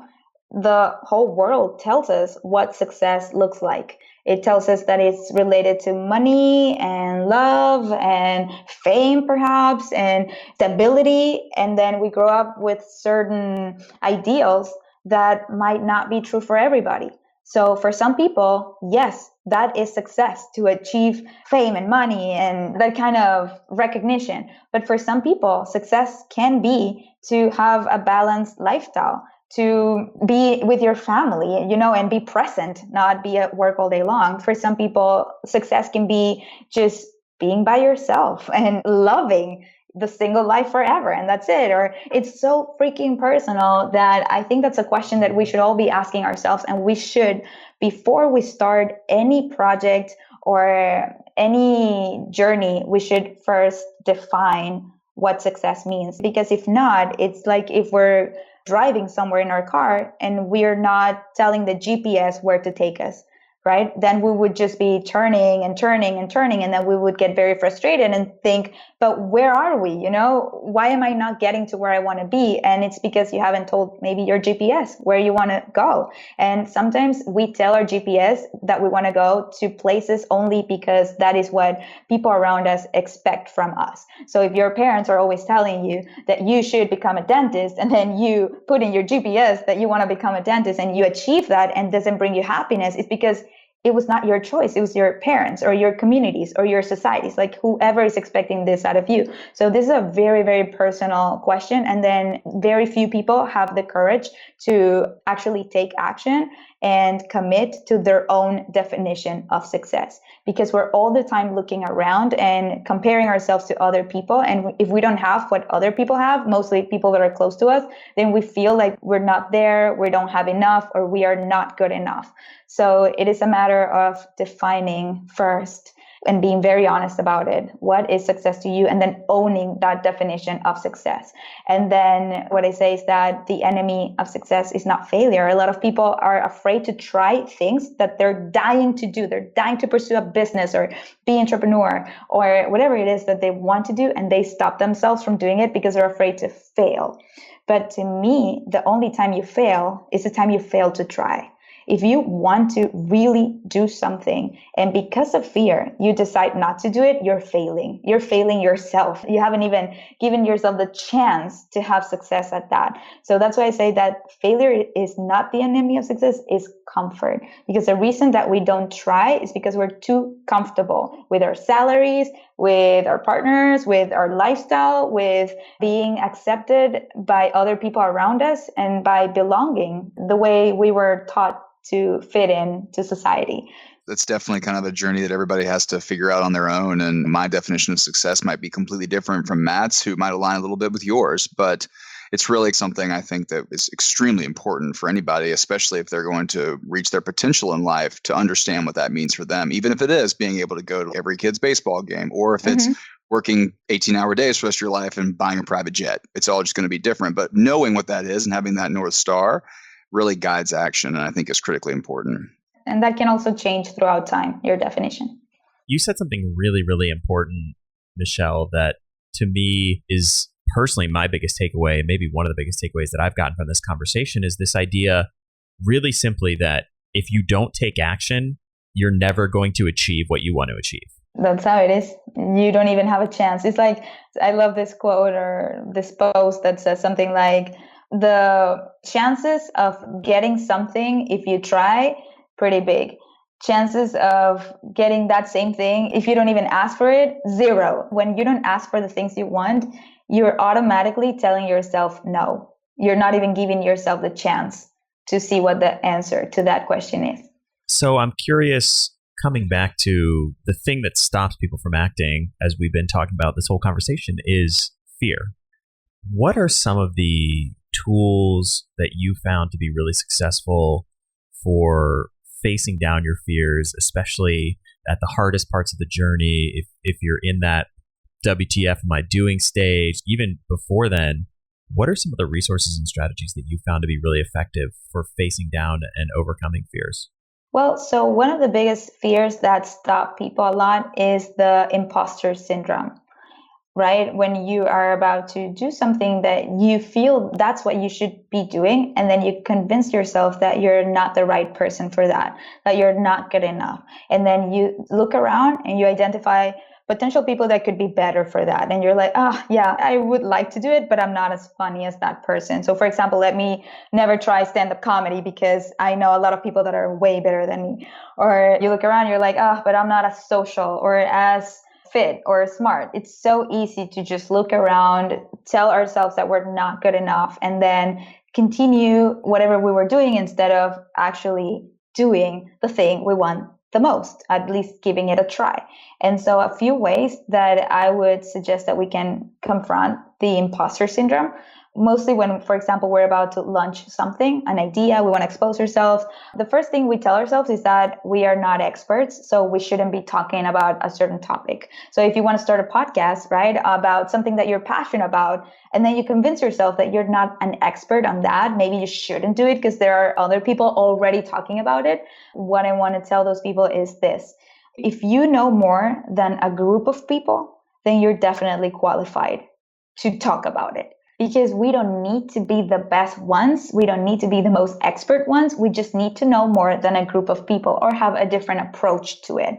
the whole world tells us what success looks like. It tells us that it's related to money and love and fame, perhaps, and stability. And then we grow up with certain ideals that might not be true for everybody. So for some people, yes, that is success, to achieve fame and money and that kind of recognition. But for some people, success can be to have a balanced lifestyle, to be with your family, and be present, not be at work all day long. For some people, success can be just being by yourself and loving the single life forever, and that's it. Or it's so freaking personal that I think that's a question that we should all be asking ourselves, and we should, before we start any project or any journey, we should first define what success means. Because if not, it's like if we're driving somewhere in our car and we're not telling the GPS where to take us, right? Then we would just be turning and turning and turning. And then we would get very frustrated and think, but where are we? Why am I not getting to where I want to be? And it's because you haven't told maybe your GPS where you want to go. And sometimes we tell our GPS that we want to go to places only because that is what people around us expect from us. So if your parents are always telling you that you should become a dentist, and then you put in your GPS that you want to become a dentist and you achieve that and doesn't bring you happiness, it's because it was not your choice. It was your parents or your communities or your societies, like whoever is expecting this out of you. So this is a very, very personal question. And then very few people have the courage to actually take action and commit to their own definition of success, because we're all the time looking around and comparing ourselves to other people. And if we don't have what other people have, mostly people that are close to us, then we feel like we're not there, we don't have enough, or we are not good enough. So it is a matter of defining first and being very honest about it. What is success to you? And then owning that definition of success. And then what I say is that the enemy of success is not failure. A lot of people are afraid to try things that they're dying to do. They're dying to pursue a business or be entrepreneur or whatever it is that they want to do. And they stop themselves from doing it because they're afraid to fail. But to me, the only time you fail is the time you fail to try. If you want to really do something and because of fear, you decide not to do it, you're failing. You're failing yourself. You haven't even given yourself the chance to have success at that. So that's why I say that failure is not the enemy of success, is comfort. Because the reason that we don't try is because we're too comfortable with our salaries, with our partners, with our lifestyle, with being accepted by other people around us, and by belonging the way we were taught to fit in to society. That's definitely kind of a journey that everybody has to figure out on their own. And my definition of success might be completely different from Matt's, who might align a little bit with yours. But it's really something I think that is extremely important for anybody, especially if they're going to reach their potential in life, to understand what that means for them, even if it is being able to go to every kid's baseball game, or if it's working 18-hour days for the rest of your life and buying a private jet. It's all just going to be different. But knowing what that is and having that North Star really guides action, and I think is critically important. And that can also change throughout time, your definition. You said something really, really important, Michelle, that to me is personally my biggest takeaway, maybe one of the biggest takeaways that I've gotten from this conversation, is this idea, really simply, that if you don't take action, you're never going to achieve what you want to achieve. That's how it is. You don't even have a chance. It's like, I love this quote or this post that says something like, the chances of getting something if you try, pretty big. Chances of getting that same thing if you don't even ask for it, 0. When you don't ask for the things you want, you're automatically telling yourself no. You're not even giving yourself the chance to see what the answer to that question is. So I'm curious, coming back to the thing that stops people from acting, as we've been talking about this whole conversation, is fear. What are some of the tools that you found to be really successful for facing down your fears, especially at the hardest parts of the journey? If you're in that WTF am I doing stage, even before then, what are some of the resources and strategies that you found to be really effective for facing down and overcoming fears? Well, so one of the biggest fears that stop people a lot is the imposter syndrome. Right? When you are about to do something that you feel that's what you should be doing, and then you convince yourself that you're not the right person for that you're not good enough. And then you look around and you identify potential people that could be better for that. And you're like, yeah, I would like to do it, but I'm not as funny as that person. So for example, let me never try stand-up comedy because I know a lot of people that are way better than me. Or you look around, you're like, but I'm not as social or as fit or smart. It's so easy to just look around, tell ourselves that we're not good enough, and then continue whatever we were doing instead of actually doing the thing we want the most, at least giving it a try. And so a few ways that I would suggest that we can confront the imposter syndrome. mostly when, for example, we're about to launch something, an idea, we want to expose ourselves. The first thing we tell ourselves is that we are not experts, so we shouldn't be talking about a certain topic. So if you want to start a podcast, right, about something that you're passionate about, and then you convince yourself that you're not an expert on that, maybe you shouldn't do it because there are other people already talking about it. What I want to tell those people is this. If you know more than a group of people, then you're definitely qualified to talk about it. Because we don't need to be the best ones. We don't need to be the most expert ones. We just need to know more than a group of people or have a different approach to it.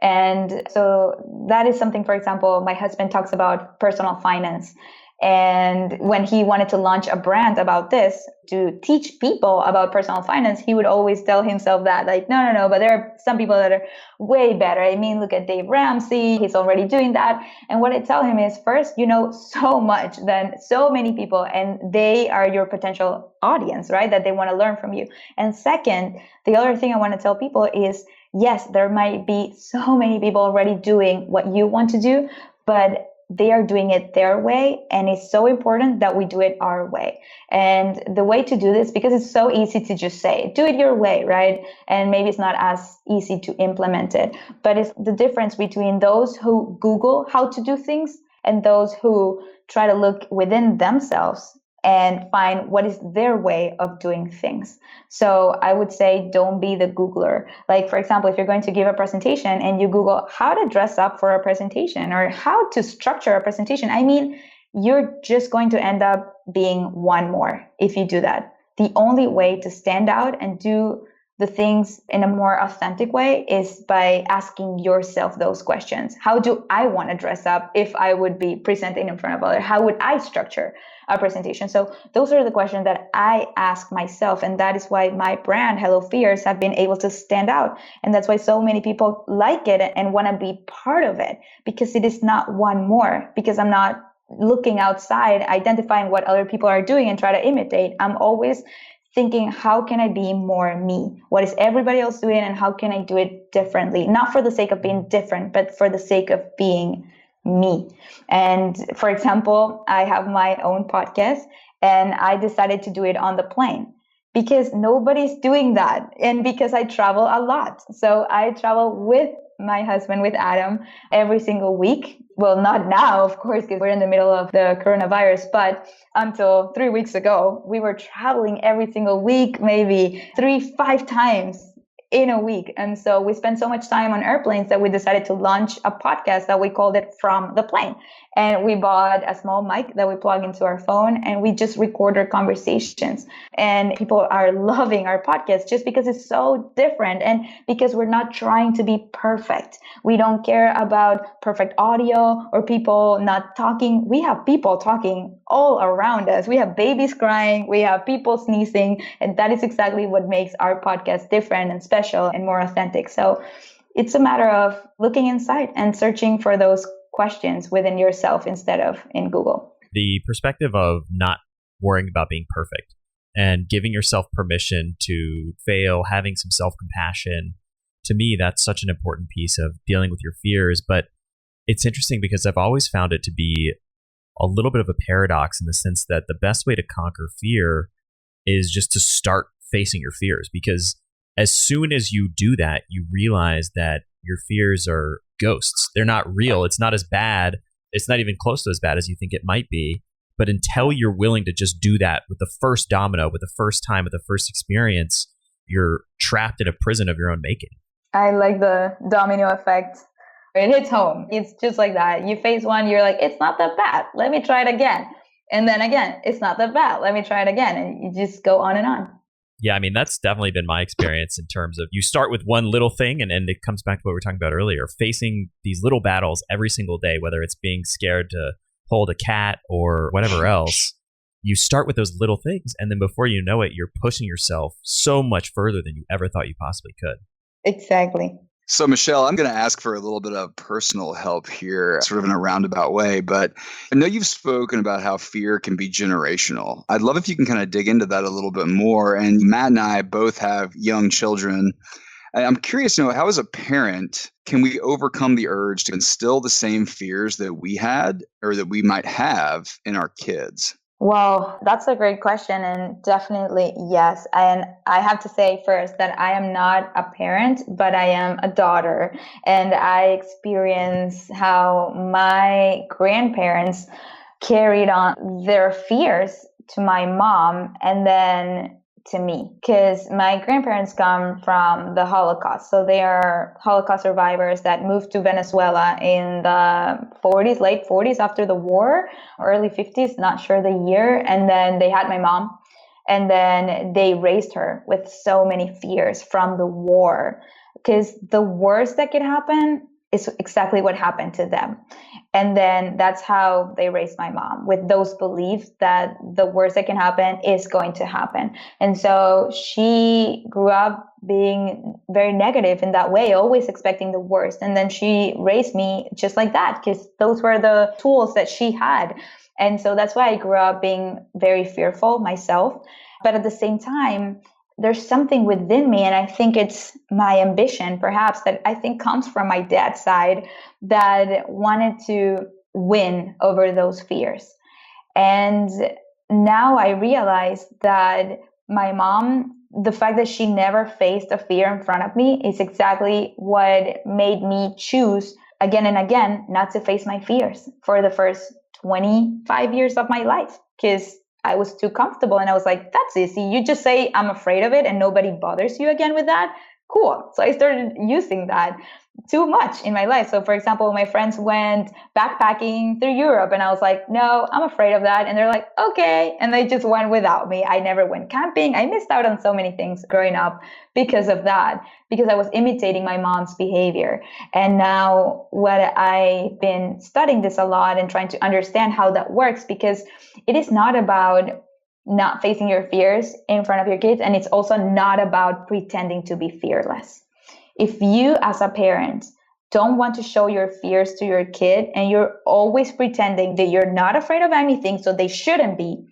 And so that is something, for example, my husband talks about personal finance. And when he wanted to launch a brand about this to teach people about personal finance, he would always tell himself that, like, no, but there are some people that are way better. I mean, look at Dave Ramsey. He's already doing that. And what I tell him is, first, you know so much than so many people, and they are your potential audience, right? That they want to learn from you. And second, the other thing I want to tell people is, yes, there might be so many people already doing what you want to do, but they are doing it their way, and it's so important that we do it our way. And the way to do this, because it's so easy to just say, do it your way, right? And maybe it's not as easy to implement it, but it's the difference between those who Google how to do things and those who try to look within themselves and find what is their way of doing things. So I would say, don't be the Googler. Like, for example, if you're going to give a presentation and you Google how to dress up for a presentation or how to structure a presentation, I mean, you're just going to end up being one more if you do that. The only way to stand out and do the things in a more authentic way is by asking yourself those questions. How do I want to dress up if I would be presenting in front of others? How would I structure a presentation? So those are the questions that I ask myself. And that is why my brand, Hello Fears, have been able to stand out. And that's why so many people like it and want to be part of it, because it is not one more, because I'm not looking outside, identifying what other people are doing and try to imitate. I'm always thinking, how can I be more me? What is everybody else doing and how can I do it differently? Not for the sake of being different, but for the sake of being me. And for example, I have my own podcast and I decided to do it on the plane because nobody's doing that. And because I travel a lot. So I travel with my husband, with Adam, every single week. Well, not now, of course, because we're in the middle of the coronavirus, but until 3 weeks ago, we were traveling every single week, maybe 3-5 times in a week. And so we spent so much time on airplanes that we decided to launch a podcast that we called it From the Plane. And we bought a small mic that we plug into our phone and we just record our conversations. And people are loving our podcast just because it's so different and because we're not trying to be perfect. We don't care about perfect audio or people not talking. We have people talking all around us. We have babies crying. We have people sneezing. And that is exactly what makes our podcast different and special and more authentic. So it's a matter of looking inside and searching for those questions within yourself instead of in Google. The perspective of not worrying about being perfect and giving yourself permission to fail, having some self-compassion, to me, that's such an important piece of dealing with your fears. But it's interesting because I've always found it to be a little bit of a paradox in the sense that the best way to conquer fear is just to start facing your fears, because as soon as you do that, you realize that your fears are ghosts. They're not real. It's not as bad. It's not even close to as bad as you think it might be. But until you're willing to just do that with the first domino, with the first time, with the first experience, you're trapped in a prison of your own making. I like the domino effect. It hits home. It's just like that. You face one, you're like, it's not that bad. Let me try it again. And then again, it's not that bad. Let me try it again. And you just go on and on. Yeah, I mean, that's definitely been my experience in terms of you start with one little thing and it comes back to what we were talking about earlier, facing these little battles every single day, whether it's being scared to hold a cat or whatever else. You start with those little things. And then before you know it, you're pushing yourself so much further than you ever thought you possibly could. Exactly. So, Michelle, I'm going to ask for a little bit of personal help here, sort of in a roundabout way, but I know you've spoken about how fear can be generational. I'd love if you can kind of dig into that a little bit more. And Matt and I both have young children. I'm curious to know, how as a parent, can we overcome the urge to instill the same fears that we had or that we might have in our kids? Well, that's a great question, and definitely yes. And I have to say first that I am not a parent, but I am a daughter, and I experience how my grandparents carried on their fears to my mom and then to me, because my grandparents come from the Holocaust. So they are Holocaust survivors that moved to Venezuela in the 40s, late 40s after the war, early 50s, not sure the year. And then they had my mom. And then they raised her with so many fears from the war, because the worst that could happen is exactly what happened to them. And then that's how they raised my mom, with those beliefs that the worst that can happen is going to happen. And so she grew up being very negative in that way, always expecting the worst. And then she raised me just like that, because those were the tools that she had. And so that's why I grew up being very fearful myself. But at the same time, there's something within me, and I think it's my ambition, perhaps, that I think comes from my dad's side, that wanted to win over those fears. And now I realize that my mom, the fact that she never faced a fear in front of me, is exactly what made me choose again and again not to face my fears for the first 25 years of my life, because I was too comfortable, and I was like, that's easy. You just say I'm afraid of it and nobody bothers you again with that. Cool. So I started using that too much in my life. So for example, my friends went backpacking through Europe, and I was like, no, I'm afraid of that. And they're like, okay. And they just went without me. I never went camping. I missed out on so many things growing up because of that, because I was imitating my mom's behavior. And now what I've been studying this a lot and trying to understand how that works, because it is not about not facing your fears in front of your kids. And it's also not about pretending to be fearless. If you as a parent don't want to show your fears to your kid, and you're always pretending that you're not afraid of anything, so they shouldn't be,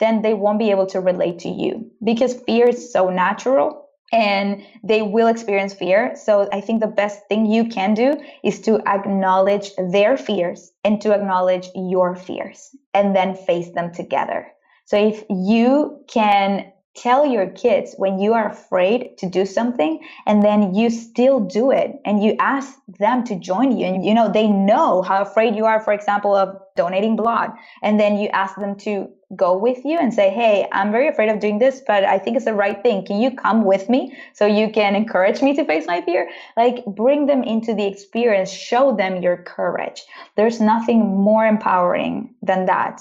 then they won't be able to relate to you, because fear is so natural and they will experience fear. So I think the best thing you can do is to acknowledge their fears and to acknowledge your fears, and then face them together. So if you can tell your kids when you are afraid to do something, and then you still do it, and you ask them to join you, and they know how afraid you are, for example, of donating blood, and then you ask them to go with you and say, hey, I'm very afraid of doing this, but I think it's the right thing. Can you come with me so you can encourage me to face my fear? Like, bring them into the experience, show them your courage. There's nothing more empowering than that.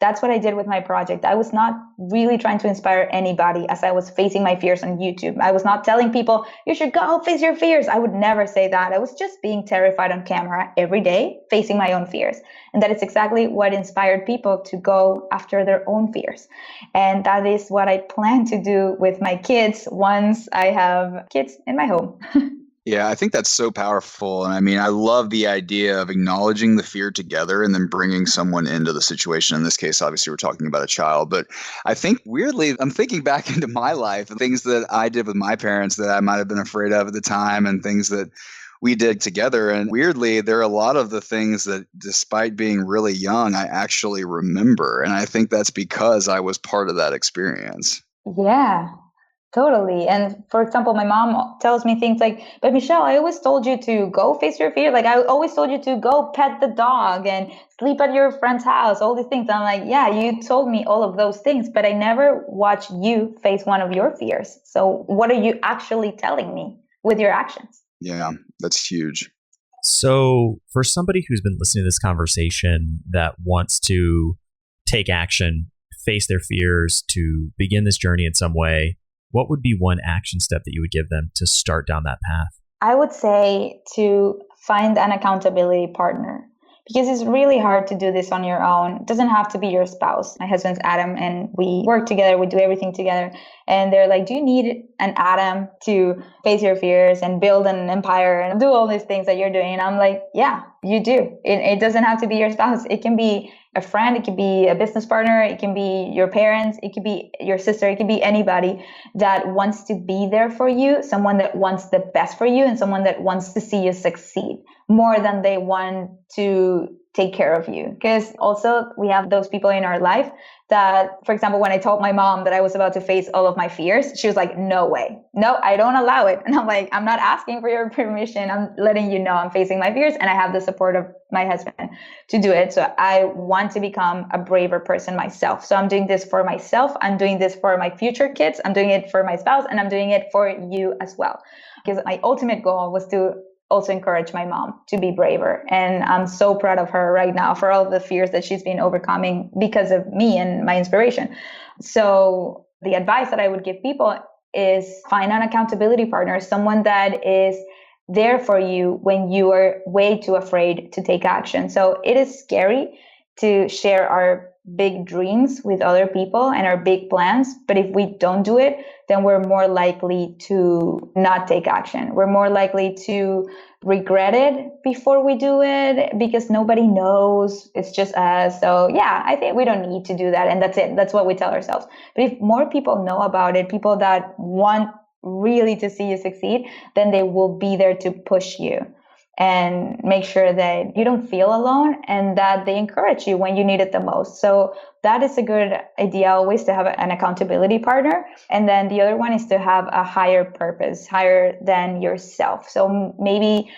That's what I did with my project. I was not really trying to inspire anybody as I was facing my fears on YouTube. I was not telling people, you should go face your fears. I would never say that. I was just being terrified on camera every day, facing my own fears. And that is exactly what inspired people to go after their own fears. And that is what I plan to do with my kids once I have kids in my home. Yeah, I think that's so powerful. And I mean, I love the idea of acknowledging the fear together and then bringing someone into the situation. In this case, obviously, we're talking about a child. But I think weirdly, I'm thinking back into my life, things that I did with my parents that I might have been afraid of at the time, and things that we did together. And weirdly, there are a lot of the things that, despite being really young, I actually remember. And I think that's because I was part of that experience. Yeah. Totally. And for example, my mom tells me things like, but Michelle, I always told you to go face your fear. Like, I always told you to go pet the dog and sleep at your friend's house, all these things. I'm like, yeah, you told me all of those things, but I never watched you face one of your fears. So what are you actually telling me with your actions? Yeah, that's huge. So for somebody who's been listening to this conversation that wants to take action, face their fears, to begin this journey in some way, what would be one action step that you would give them to start down that path? I would say to find an accountability partner, because it's really hard to do this on your own. It doesn't have to be your spouse. My husband's Adam, and we work together. We do everything together. And they're like, do you need an Adam to face your fears and build an empire and do all these things that you're doing? And I'm like, yeah, you do. It doesn't have to be your spouse. It can be a friend. It could be a business partner. It can be your parents. It could be your sister. It could be anybody that wants to be there for you, someone that wants the best for you, and someone that wants to see you succeed more than they want to take care of you. Because also we have those people in our life that, for example, when I told my mom that I was about to face all of my fears, she was like, no way, no, I don't allow it. And I'm like, I'm not asking for your permission. I'm letting you know I'm facing my fears and I have the support of my husband to do it. So I want to become a braver person myself. So I'm doing this for myself. I'm doing this for my future kids. I'm doing it for my spouse, and I'm doing it for you as well. Because my ultimate goal was to also encourage my mom to be braver. And I'm so proud of her right now for all of the fears that she's been overcoming because of me and my inspiration. So the advice that I would give people is find an accountability partner, someone that is there for you when you are way too afraid to take action. So it is scary to share our big dreams with other people and our big plans. But if we don't do it, then we're more likely to not take action. We're more likely to regret it before we do it because nobody knows. It's just us. So yeah, I think we don't need to do that. And that's it. That's what we tell ourselves. But if more people know about it, people that want really to see you succeed, then they will be there to push you and make sure that you don't feel alone and that they encourage you when you need it the most. So that is a good idea always, to have an accountability partner. And then the other one is to have a higher purpose, higher than yourself. So maybe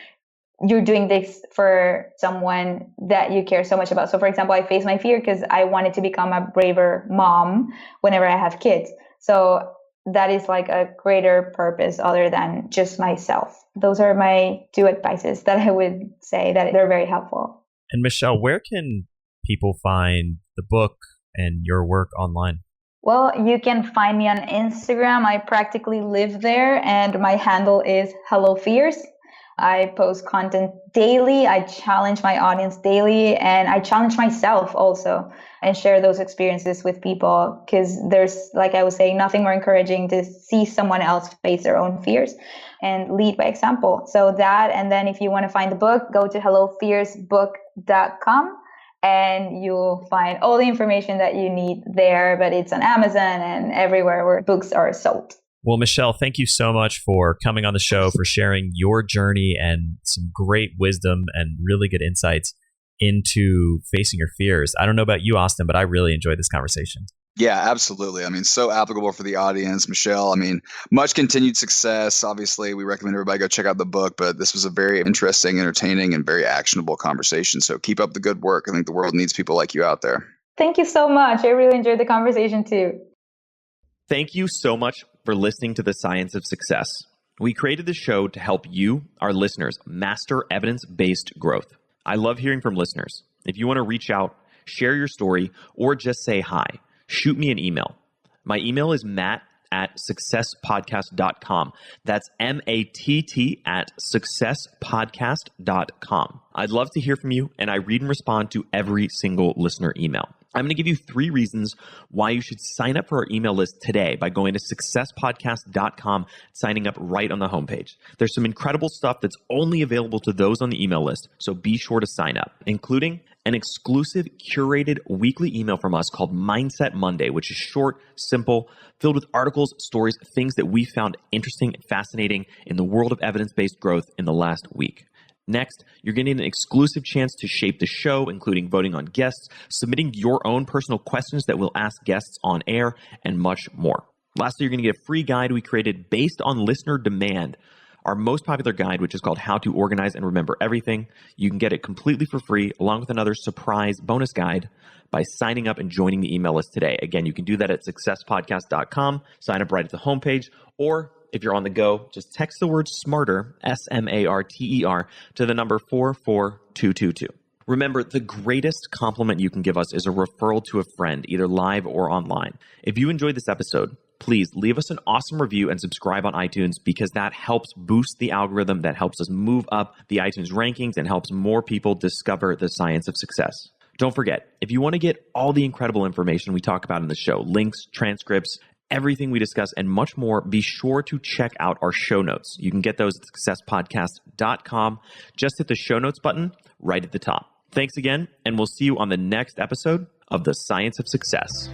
you're doing this for someone that you care so much about. So for example, I face my fear because I wanted to become a braver mom whenever I have kids. So that is like a greater purpose other than just myself. Those are my two advices that I would say that they're very helpful. And Michelle, where can people find the book and your work online? Well, you can find me on Instagram. I practically live there, and my handle is Hello Fears. I post content daily. I challenge my audience daily, and I challenge myself also and share those experiences with people, because there's, like I was saying, nothing more encouraging to see someone else face their own fears and lead by example. So that, and then if you want to find the book, go to hellofearsbook.com and you'll find all the information that you need there, but it's on Amazon and everywhere where books are sold. Well, Michelle, thank you so much for coming on the show, for sharing your journey and some great wisdom and really good insights into facing your fears. I don't know about you, Austin, but I really enjoyed this conversation. Yeah, absolutely. I mean, so applicable for the audience. Michelle, I mean, much continued success. Obviously, we recommend everybody go check out the book, but this was a very interesting, entertaining, and very actionable conversation. So keep up the good work. I think the world needs people like you out there. Thank you so much. I really enjoyed the conversation too. Thank you so much for listening to The Science of Success. We created this show to help you, our listeners, master evidence-based growth. I love hearing from listeners. If you want to reach out, share your story, or just say hi, shoot me an email. My email is matt@successpodcast.com. That's matt@successpodcast.com. I'd love to hear from you, and I read and respond to every single listener email. I'm going to give you 3 reasons why you should sign up for our email list today by going to successpodcast.com, signing up right on the homepage. There's some incredible stuff that's only available to those on the email list, so be sure to sign up, including an exclusive curated weekly email from us called Mindset Monday, which is short, simple, filled with articles, stories, things that we found interesting and fascinating in the world of evidence-based growth in the last week. Next, you're getting an exclusive chance to shape the show, including voting on guests, submitting your own personal questions that we'll ask guests on air, and much more. Lastly, you're going to get a free guide we created based on listener demand, our most popular guide, which is called How to Organize and Remember Everything. You can get it completely for free, along with another surprise bonus guide, by signing up and joining the email list today. Again, you can do that at successpodcast.com, sign up right at the homepage, or if you're on the go, just text the word SMARTER, SMARTER, to the number 44222. Remember, the greatest compliment you can give us is a referral to a friend, either live or online. If you enjoyed this episode, please leave us an awesome review and subscribe on iTunes, because that helps boost the algorithm, that helps us move up the iTunes rankings and helps more people discover the science of success. Don't forget, if you want to get all the incredible information we talk about in the show, links, transcripts, everything we discuss, and much more, be sure to check out our show notes. You can get those at successpodcast.com. Just hit the show notes button right at the top. Thanks again, and we'll see you on the next episode of The Science of Success.